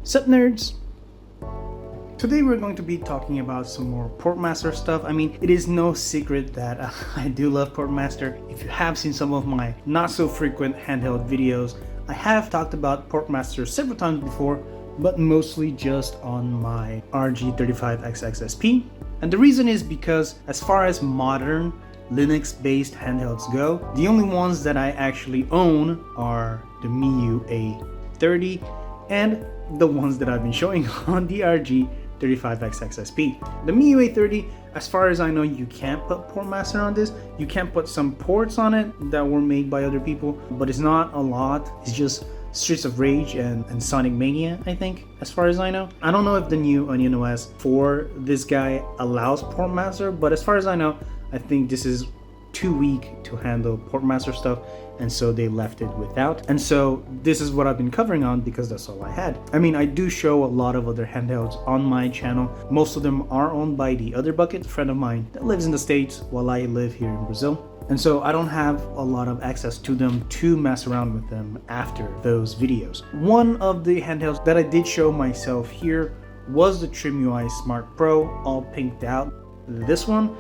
Sup nerds? Today we're going to be talking about some more Portmaster stuff. I mean, it is no secret that I do love Portmaster. If you have seen some of my not so frequent handheld videos, I have talked about Portmaster several times before, but mostly just on my RG35XXSP. And the reason is because as far as modern Linux-based handhelds go, the only ones that I actually own are the Miu A30 and the ones that I've been showing on the RG35XXSP. The Miu A30, as far as I know, you can't put Portmaster on this. You can put some ports on it that were made by other people, but it's not a lot. It's just Streets of Rage and Sonic Mania, I think, as far as I know. I don't know if the new Onion OS for this guy allows Portmaster, but as far as I know, I think this is too weak to handle Portmaster stuff, and so they left it without. And so this is what I've been covering on because that's all I had. I mean, I do show a lot of other handhelds on my channel. Most of them are owned by the other bucket, a friend of mine that lives in the States while I live here in Brazil. And so I don't have a lot of access to them to mess around with them after those videos. One of the handhelds that I did show myself here was the Trimui Smart Pro, all pinked out. This one,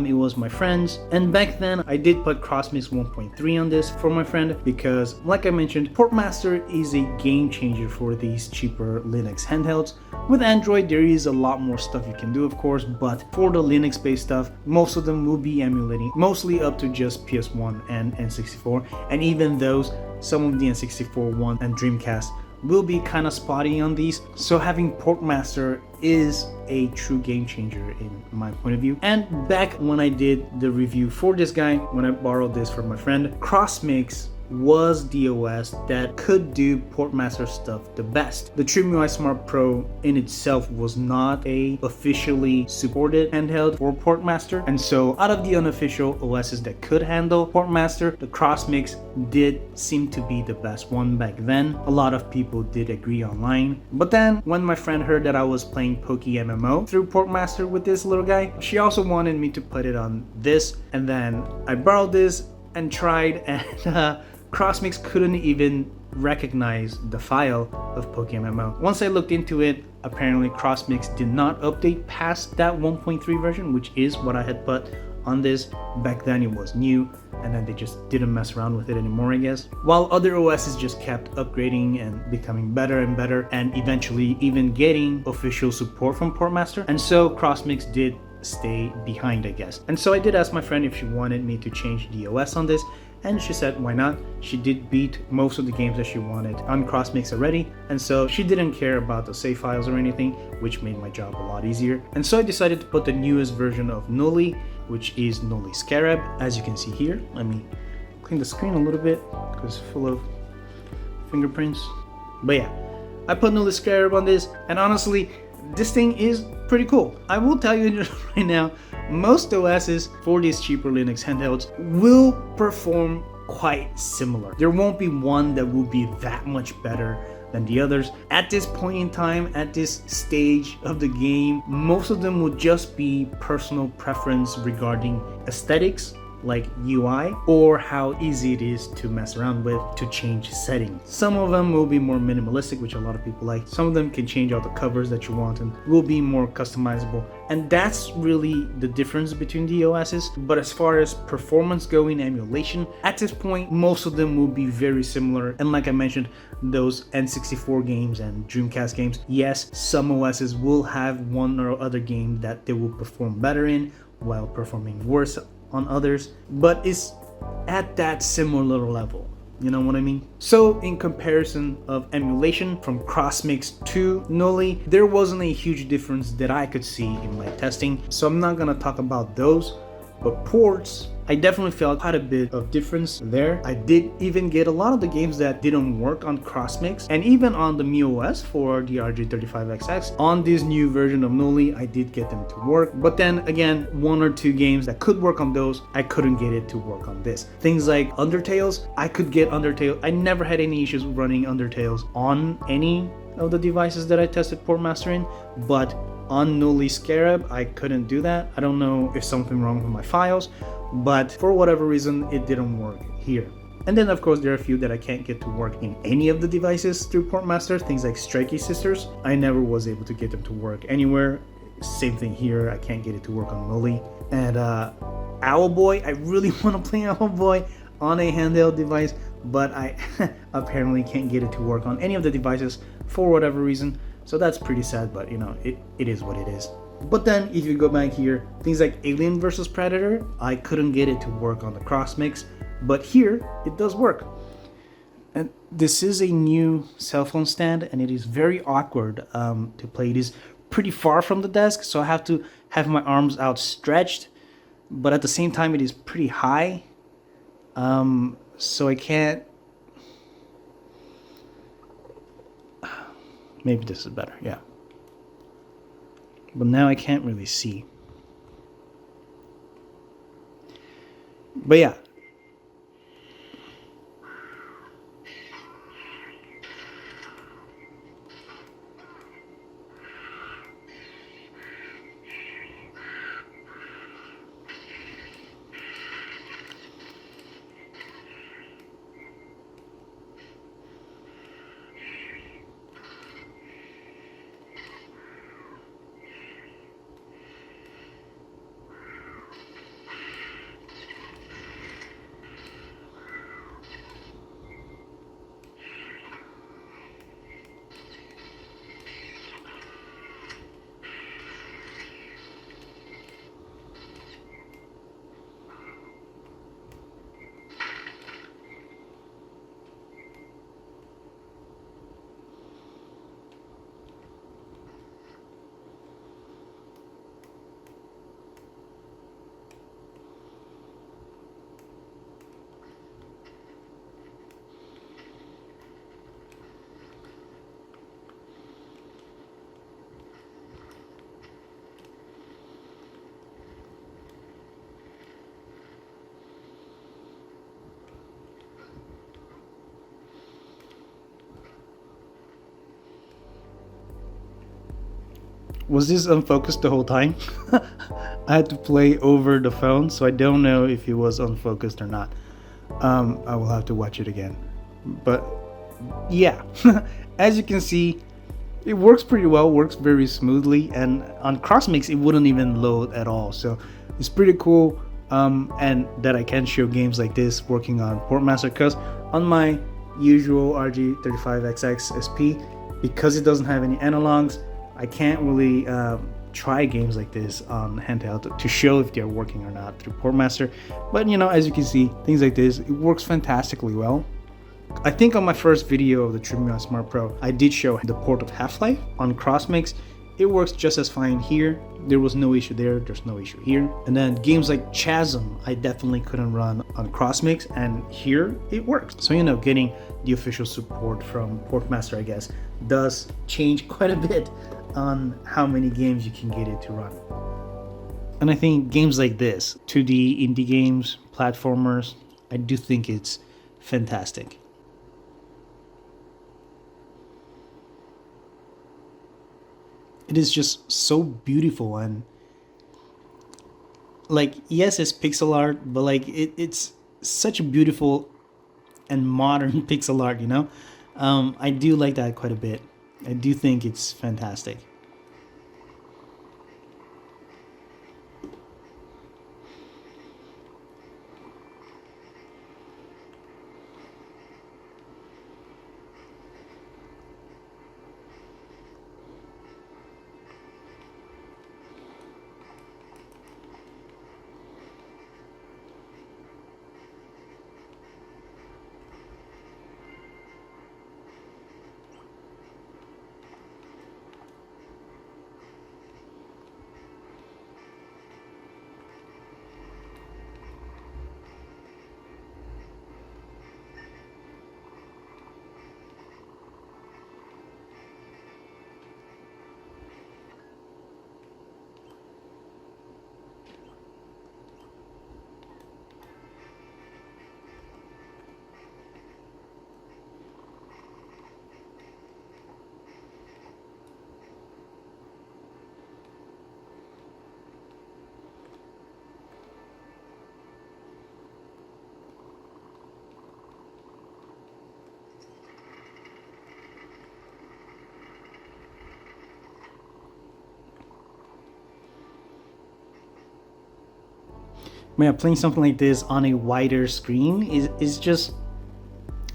it was my friend's, and back then I did put CrossMix 1.3 on this for my friend because, like I mentioned, Portmaster is a game changer for these cheaper Linux handhelds. With Android, there is a lot more stuff you can do, of course, but for the Linux-based stuff, most of them will be emulating, mostly up to just PS1 and N64, and even those, some of the N64 One and Dreamcast will be kind of spotty on these, so having Portmaster is a true game changer in my point of view. And back when I did the review for this guy, when I borrowed this from my friend, CrossMix was the OS that could do Portmaster stuff the best. The Trimui Smart Pro in itself was not a officially supported handheld for Portmaster, and so out of the unofficial OSs that could handle Portmaster, the CrossMix did seem to be the best one back then. A lot of people did agree online, but then when my friend heard that I was playing PokeMMO through Portmaster with this little guy, she also wanted me to put it on this, and then I borrowed this and tried, and CrossMix couldn't even recognize the file of PokeMMO. Once I looked into it, apparently CrossMix did not update past that 1.3 version, which is what I had put on this. Back then it was new, and then they just didn't mess around with it anymore, I guess. While other OSs just kept upgrading and becoming better and better, and eventually even getting official support from Portmaster. And so CrossMix did stay behind, I guess. And so I did ask my friend if she wanted me to change the OS on this, and she said why not. She did beat most of the games that she wanted on CrossMix already, and so she didn't care about the save files or anything, which made my job a lot easier. And so I decided to put the newest version of Knuli, which is Knuli Scarab, as you can see here. Let me clean the screen a little bit because it's full of fingerprints. But yeah, I put Knuli Scarab on this, and honestly, this thing is pretty cool. I will tell you right now, most OSs for these cheaper Linux handhelds will perform quite similar. There won't be one that will be that much better than the others. At this point in time, at this stage of the game, most of them will just be personal preference regarding aesthetics, like UI, or how easy it is to mess around with to change settings. Some of them will be more minimalistic, which a lot of people like. Some of them can change all the covers that you want and will be more customizable, and that's really the difference between the OSs. But as far as performance going, emulation, at this point most of them will be very similar. And like I mentioned, those N64 games and Dreamcast games, yes, some OSs will have one or other game that they will perform better in while performing worse on others, but it's at that similar level, you know what I mean? So in comparison of emulation from CrossMix to Knuli, there wasn't a huge difference that I could see in my testing, so I'm not gonna talk about those. But ports, I definitely felt quite a bit of difference there. I did even get a lot of the games that didn't work on CrossMix, and even on the Miu OS for the RG35XX. On this new version of Knuli, I did get them to work, but then again, one or two games that could work on those, I couldn't get it to work on this. Things like Undertales, I could get Undertale. I never had any issues running Undertales on any of the devices that I tested Portmaster in, but on Knuli Scarab, I couldn't do that. I don't know if something wrong with my files, but for whatever reason, it didn't work here. And then of course there are a few that I can't get to work in any of the devices through Portmaster. Things like Strikey Sisters, I never was able to get them to work anywhere. Same thing here, I can't get it to work on Knuli. And Owlboy, I really want to play Owlboy on a handheld device, but I apparently can't get it to work on any of the devices for whatever reason. So that's pretty sad, but you know, it is what it is. But then if you go back here, things like Alien vs Predator, I couldn't get it to work on the CrossMix, but here it does work. And this is a new cell phone stand, and it is very awkward to play. It is pretty far from the desk, so I have to have my arms outstretched, but at the same time it is pretty high, so I can't. Maybe this is better, yeah. But now I can't really see. But yeah. Was this unfocused the whole time? I had to play over the phone, so I don't know if it was unfocused or not. I will have to watch it again. But yeah, as you can see, it works pretty well, works very smoothly, and on CrossMix it wouldn't even load at all. So it's pretty cool, and that I can show games like this working on Portmaster, because on my usual RG35XX SP, because it doesn't have any analogs, I can't really try games like this on handheld to show if they're working or not through Portmaster. But you know, as you can see, things like this, it works fantastically well. I think on my first video of the Trimui Smart Pro, I did show the port of Half-Life on CrossMix. It works just as fine here. There was no issue there, there's no issue here. And then games like Chasm, I definitely couldn't run on CrossMix, and here it works. So you know, getting the official support from Portmaster, I guess, does change quite a bit on how many games you can get it to run. And I think games like this, 2D indie games, platformers, I do think it's fantastic. It is just so beautiful, and like, yes, it's pixel art, but like it's such a beautiful and modern pixel art, you know. I do like that quite a bit. I do think it's fantastic. But yeah, playing something like this on a wider screen is just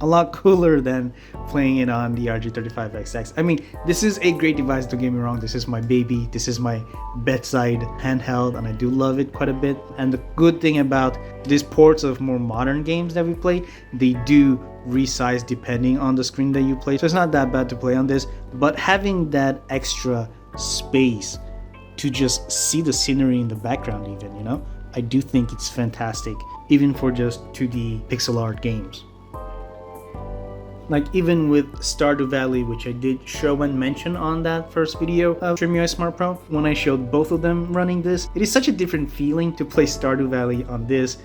a lot cooler than playing it on the RG35XX. I mean, this is a great device, don't get me wrong. This is my baby. This is my bedside handheld, and I do love it quite a bit. And the good thing about these ports of more modern games that we play, they do resize depending on the screen that you play. So it's not that bad to play on this, but having that extra space to just see the scenery in the background even, you know, I do think it's fantastic, even for just 2D pixel art games. Like even with Stardew Valley, which I did show and mention on that first video of Trimui Smart Pro, when I showed both of them running this, it is such a different feeling to play Stardew Valley on this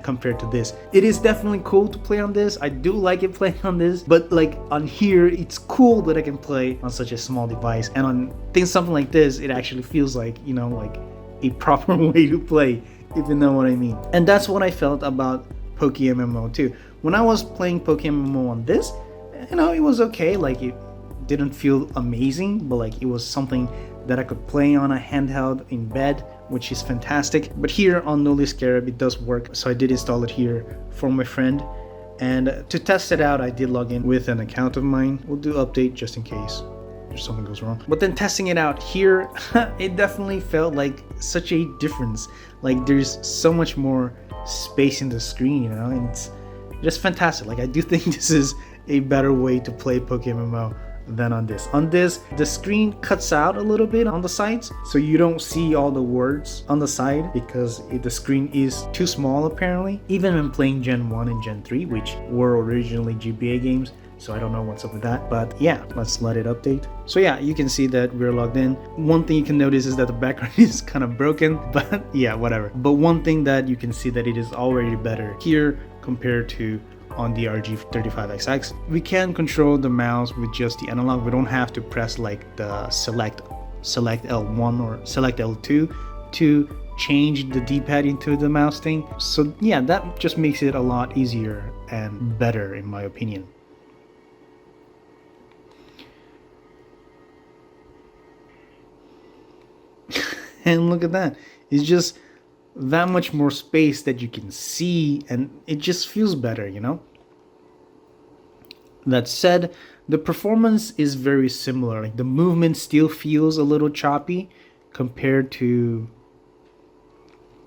compared to this. It is definitely cool to play on this. I do like it playing on this, but like on here, it's cool that I can play on such a small device. And on things something like this, it actually feels like, you know, like a proper way to play, if you know what I mean. And that's what I felt about PokeMMO too. When I was playing PokeMMO on this, you know, it was okay. Like it didn't feel amazing, but like it was something that I could play on a handheld in bed, which is fantastic. But here on Knuli Scarab, it does work. So I did install it here for my friend. And to test it out, I did log in with an account of mine. We'll do update just in case if something goes wrong. But then testing it out here, it definitely felt like such a difference. Like there's so much more space in the screen, you know, and it's just fantastic. Like I do think this is a better way to play PokeMMO than on this. On this, the screen cuts out a little bit on the sides, so you don't see all the words on the side because the screen is too small apparently. Even when playing Gen 1 and Gen 3, which were originally GBA games, so I don't know what's up with that, but yeah, let's let it update. So yeah, you can see that we're logged in. One thing you can notice is that the background is kind of broken, but yeah, whatever. But one thing that you can see that it is already better here compared to on the RG35XX. We can control the mouse with just the analog. We don't have to press like the select L1 or select L2 to change the D-pad into the mouse thing. So yeah, that just makes it a lot easier and better in my opinion. And look at that, it's just that much more space that you can see, and it just feels better, you know. That said, the performance is very similar. Like the movement still feels a little choppy compared to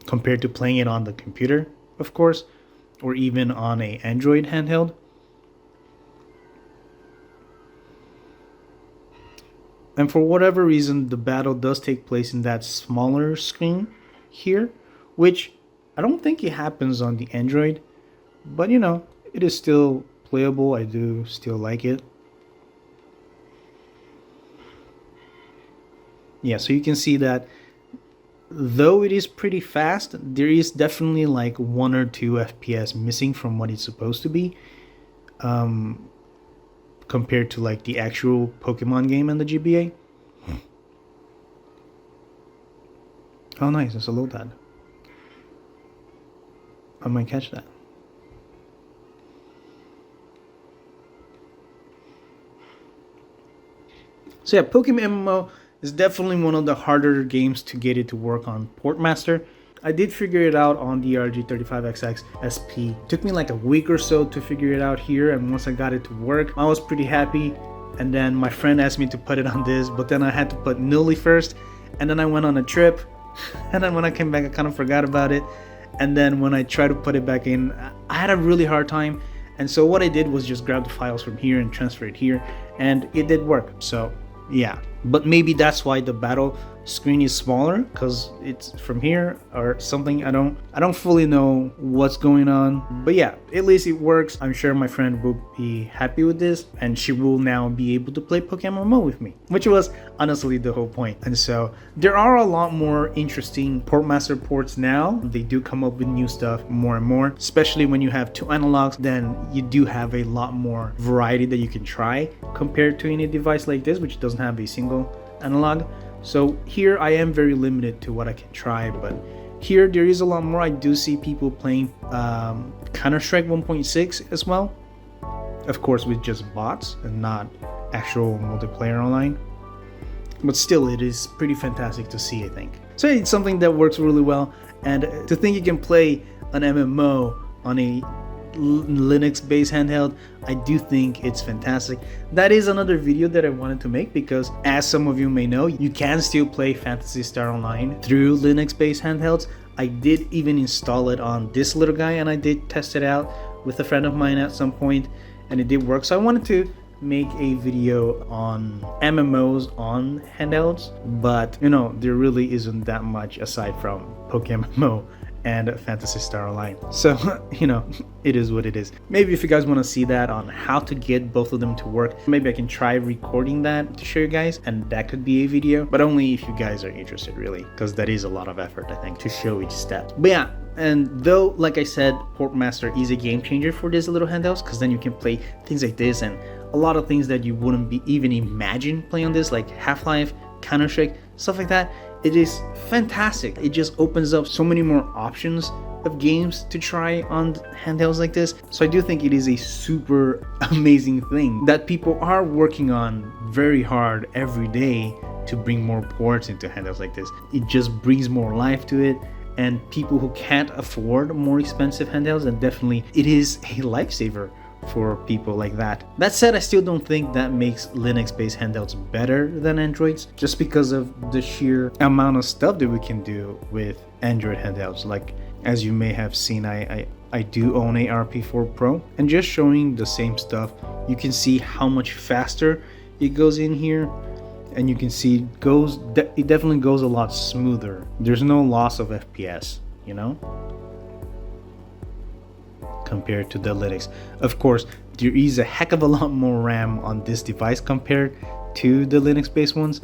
playing it on the computer, of course, or even on a Android handheld. And for whatever reason, the battle does take place in that smaller screen here, which I don't think it happens on the Android, but you know, it is still playable. I do still like it. Yeah, so you can see that though it is pretty fast, there is definitely like 1 or 2 FPS missing from what it's supposed to be. Compared to like the actual Pokemon game and the GBA. Oh nice, it's a load ad. I might catch that. So yeah, PokeMMO is definitely one of the harder games to get it to work on Portmaster. I did figure it out on the RG35XX SP. It took me like a week or so to figure it out here, and once I got it to work, I was pretty happy. And then my friend asked me to put it on this, but then I had to put Knuli first, and then I went on a trip, and then when I came back I kind of forgot about it. And then when I tried to put it back in, I had a really hard time. And so what I did was just grab the files from here and transfer it here, and it did work. So yeah, but maybe that's why the battle screen is smaller, because it's from here or something. I don't fully know what's going on, but yeah, at least it works. I'm sure my friend will be happy with this, and she will now be able to play PokeMMO with me, which was honestly the whole point. And so there are a lot more interesting Portmaster ports now. They do come up with new stuff more and more, especially when you have 2 analogs. Then you do have a lot more variety that you can try compared to any device like this, which doesn't have a single analog. So here I am very limited to what I can try, but here there is a lot more. I do see people playing Counter-Strike 1.6 as well, of course with just bots and not actual multiplayer online. but still it is pretty fantastic to see, I think. So it's something that works really well, and to think you can play an MMO on a Linux-based handheld, I do think it's fantastic. That is another video that I wanted to make, because as some of you may know, you can still play Phantasy Star Online through Linux-based handhelds. I did even install it on this little guy, and I did test it out with a friend of mine at some point, and it did work. So I wanted to make a video on MMOs on handhelds, but you know, there really isn't that much aside from PokeMMO and Phantasy Star Online. So, you know, it is what it is. Maybe if you guys want to see that on how to get both of them to work, maybe I can try recording that to show you guys, and that could be a video, but only if you guys are interested, really, because that is a lot of effort, I think, to show each step. But yeah, and though, like I said, Portmaster is a game changer for these little handhelds, because then you can play things like this and a lot of things that you wouldn't be even imagine playing on this, like Half-Life, Counter-Strike, stuff like that. It is fantastic. It just opens up so many more options of games to try on handhelds like this. So I do think it is a super amazing thing that people are working on very hard every day to bring more ports into handhelds like this. It just brings more life to it, and people who can't afford more expensive handhelds, and definitely it is a lifesaver for people like that. That said, I still don't think that makes Linux-based handhelds better than Androids, just because of the sheer amount of stuff that we can do with Android handhelds. Like, as you may have seen, I do own a RP4 Pro, and just showing the same stuff, you can see how much faster it goes in here, and you can see it definitely goes a lot smoother. There's no loss of FPS, you know, compared to the Linux. Of course, there is a heck of a lot more RAM on this device compared to the Linux-based ones,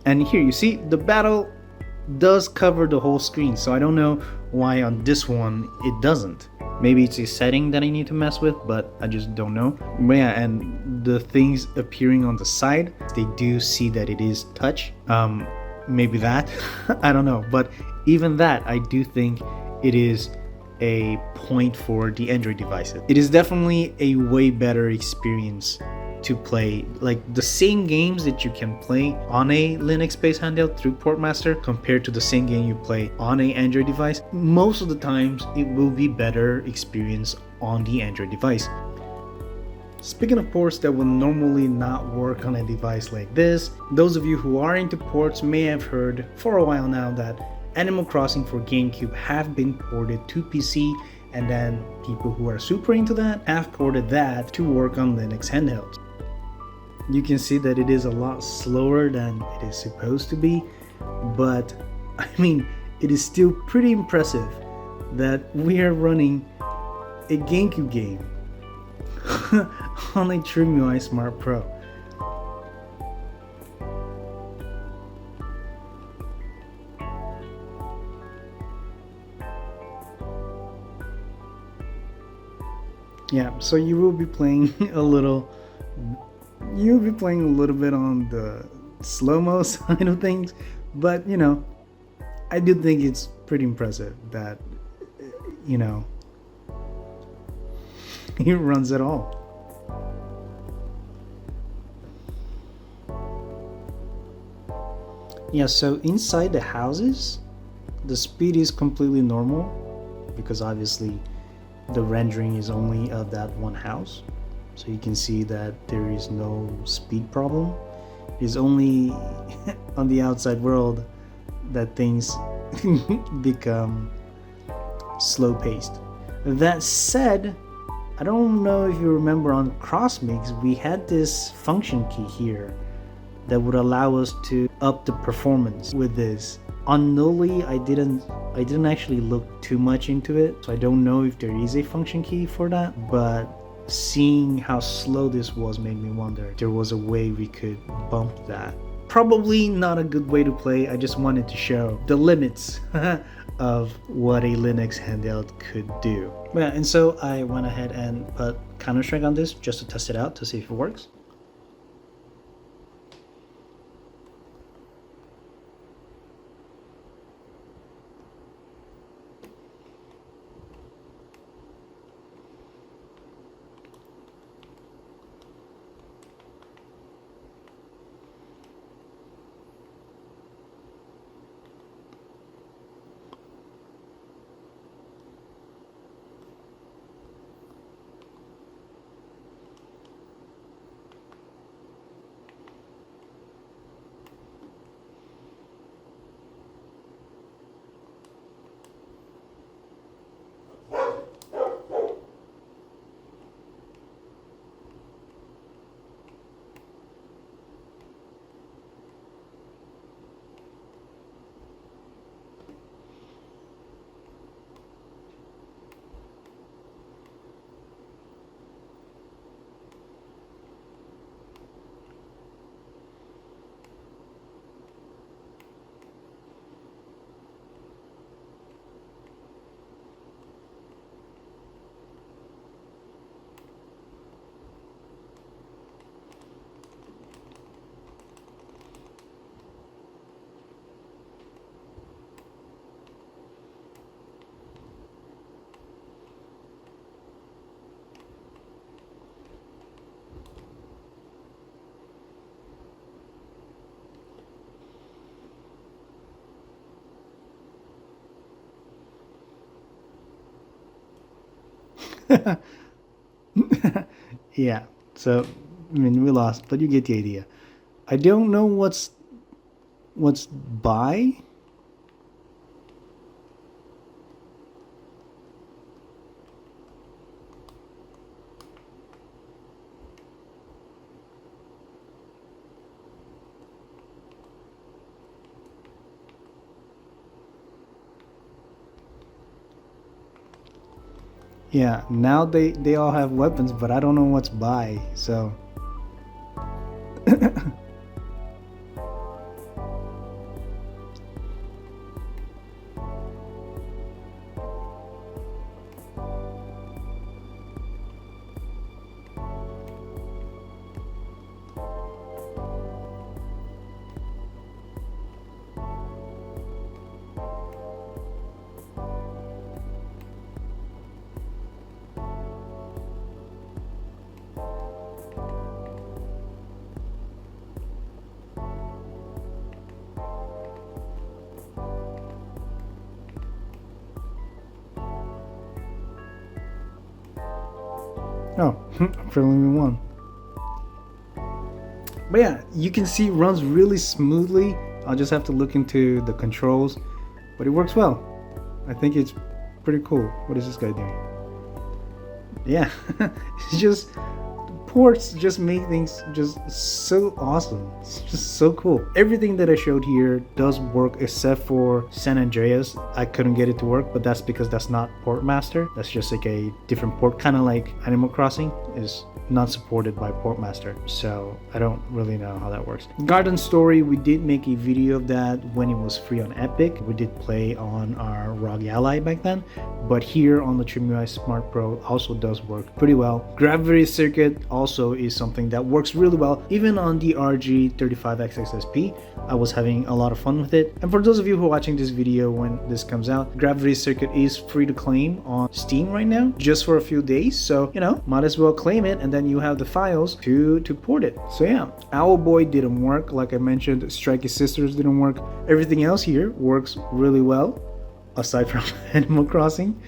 and here you see the battle does cover the whole screen, so I don't know why on this one it doesn't. Maybe it's a setting that I need to mess with, but I just don't know. But yeah, and the things appearing on the side, they do see that it is touch. Maybe that, I don't know, but even that, I do think it is a point for the Android devices. It is definitely a way better experience to play, like the same games that you can play on a Linux-based handheld through Portmaster compared to the same game you play on an Android device. Most of the times it will be better experience on the Android device. Speaking of ports that will normally not work on a device like this, those of you who are into ports may have heard for a while now that Animal Crossing for GameCube have been ported to PC, and then people who are super into that have ported that to work on Linux handhelds. You can see that it is a lot slower than it is supposed to be, but I mean, it is still pretty impressive that we are running a GameCube game on a Trimui Smart Pro. Yeah, so you will be playing a little bit on the slow-mo side of things, but you know, I do think it's pretty impressive that, you know, he runs it all. Yeah, so inside the houses, the speed is completely normal, because obviously the rendering is only of that one house, so you can see that there is no speed problem. It's only on the outside world that things become slow paced. That said, I don't know if you remember on CrossMix we had this function key here that would allow us to up the performance with this. On Knuli, I didn't actually look too much into it, so I don't know if there is a function key for that, but seeing how slow this was made me wonder if there was a way we could bump that. Probably not a good way to play, I just wanted to show the limits of what a Linux handheld could do. Yeah, and so I went ahead and put Counter-Strike on this just to test it out to see if it works. Yeah, so I mean we lost, but you get the idea. I don't know what's buy. Yeah, now they all have weapons, but I don't know what's buy. So oh, preliminary one. But yeah, you can see it runs really smoothly. I'll just have to look into the controls, but it works well. I think it's pretty cool. What is this guy doing? Yeah, it's just ports just make things just so awesome. It's just so cool. Everything that I showed here does work except for San Andreas. I couldn't get it to work, but that's because that's not Portmaster. That's just like a different port, kind of like Animal Crossing is not supported by Portmaster, so I don't really know how that works. Garden Story, we did make a video of that when it was free on Epic. We did play on our ROG Ally back then, but here on the Trimui Smart Pro also does work pretty well. Gravity Circuit also is something that works really well. Even on the RG35XXSP, I was having a lot of fun with it. And for those of you who are watching this video when this comes out, Gravity Circuit is free to claim on Steam right now, just for a few days. So, you know, might as well claim it, and then you have the files to port it. So yeah, Owlboy didn't work. Like I mentioned, Strikey Sisters didn't work. Everything else here works really well, aside from Animal Crossing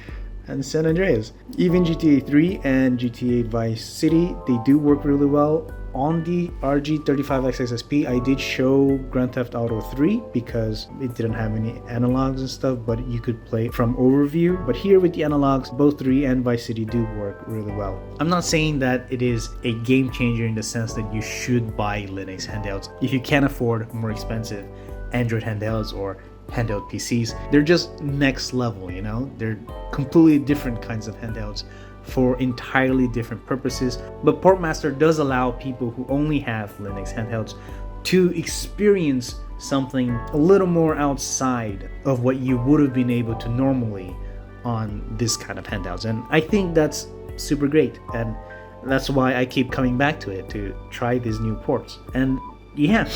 and San Andreas. Even GTA 3 and GTA Vice City, they do work really well. On the RG35XXSP, I did show Grand Theft Auto 3 because it didn't have any analogs and stuff, but you could play from overview. But here with the analogs, both 3 and Vice City do work really well. I'm not saying that it is a game changer in the sense that you should buy Linux handhelds if you can't afford more expensive Android handhelds or handheld PCs. They're just next level, you know? They're completely different kinds of handhelds for entirely different purposes. But Portmaster does allow people who only have Linux handhelds to experience something a little more outside of what you would have been able to normally on this kind of handhelds. And I think that's super great. And that's why I keep coming back to it, to try these new ports. And yeah,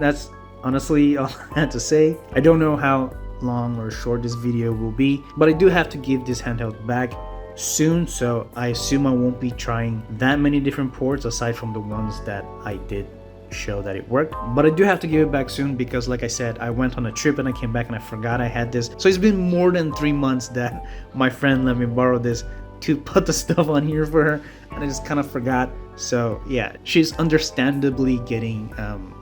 that's honestly all I had to say. I don't know how long or short this video will be, but I do have to give this handheld back soon, so I assume I won't be trying that many different ports aside from the ones that I did show that it worked. But I do have to give it back soon because, like I said, I went on a trip and I came back and I forgot I had this. So it's been more than 3 months that my friend let me borrow this to put the stuff on here for her, and I just kind of forgot. So yeah, she's understandably getting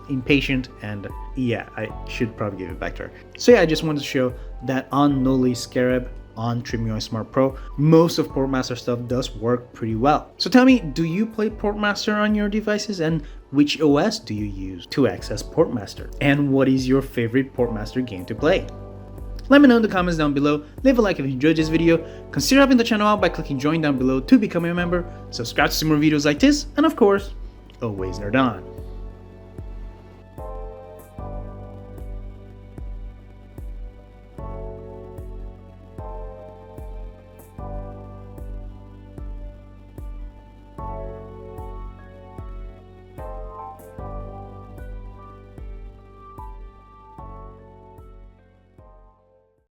impatient, and yeah, I should probably give it back to her. So yeah, I just wanted to show that on Knuli Scarab on Trimui Smart Pro, most of Portmaster stuff does work pretty well. So tell me, do you play Portmaster on your devices, and which OS do you use to access Portmaster? And what is your favorite Portmaster game to play? Let me know in the comments down below. Leave a like if you enjoyed this video. Consider helping the channel out by clicking join down below to become a member. Subscribe to see more videos like this, and of course, always nerd on.